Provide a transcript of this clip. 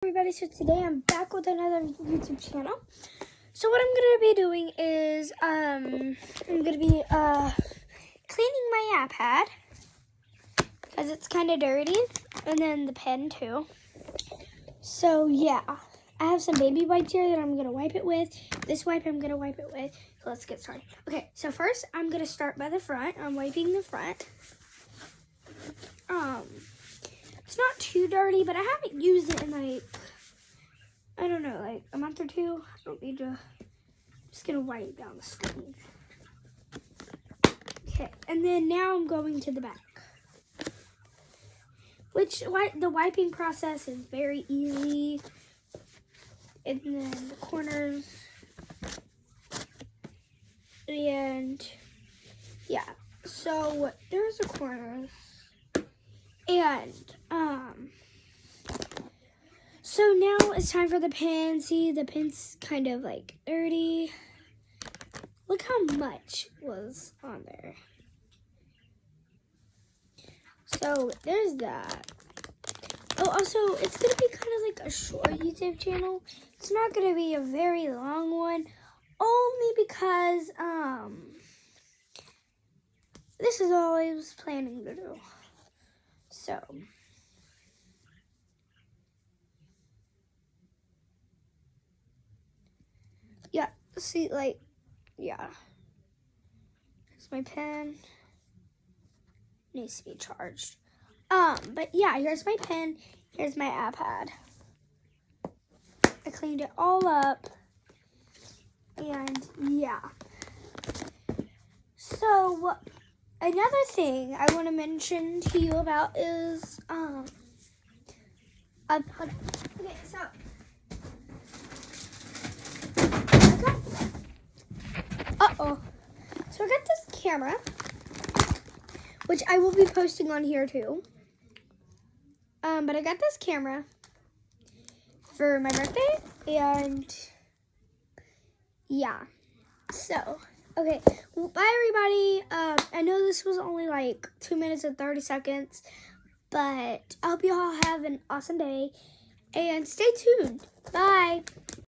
Everybody, so today I'm back with another YouTube channel. So what I'm going to be doing is I'm going to be cleaning my iPad because it's kind of dirty, and then the pen too. So yeah, I have some baby wipes here that I'm going to wipe it with. This wipe I'm going to wipe it with. So let's get started. Okay, so first I'm going to start by the front. I'm wiping the front. It's not too dirty, but I haven't used it in like, I don't know, like a month or two. I don't need to, I'm just gonna wipe down the screen. Okay, and then now I'm going to the back. The wiping process is very easy. And then the corners. And yeah, so there's the corners. And, so now it's time for the pen. See, the pen's kind of like dirty. Look how much was on there. So there's that. Oh, also, it's going to be kind of like a short YouTube channel. It's not going to be a very long one. Only because, this is all I was planning to do. So, yeah, see, like, yeah. Here's my pen. Needs to be charged. But yeah, here's my pen. Here's my iPad. I cleaned it all up. And yeah. So, another thing I want to mention to you about is, okay, so, so I got this camera, which I will be posting on here too, but I got this camera for my birthday, and yeah, so, okay, well, bye everybody. I know this was only like 2 minutes and 30 seconds, but I hope you all have an awesome day, and stay tuned. Bye.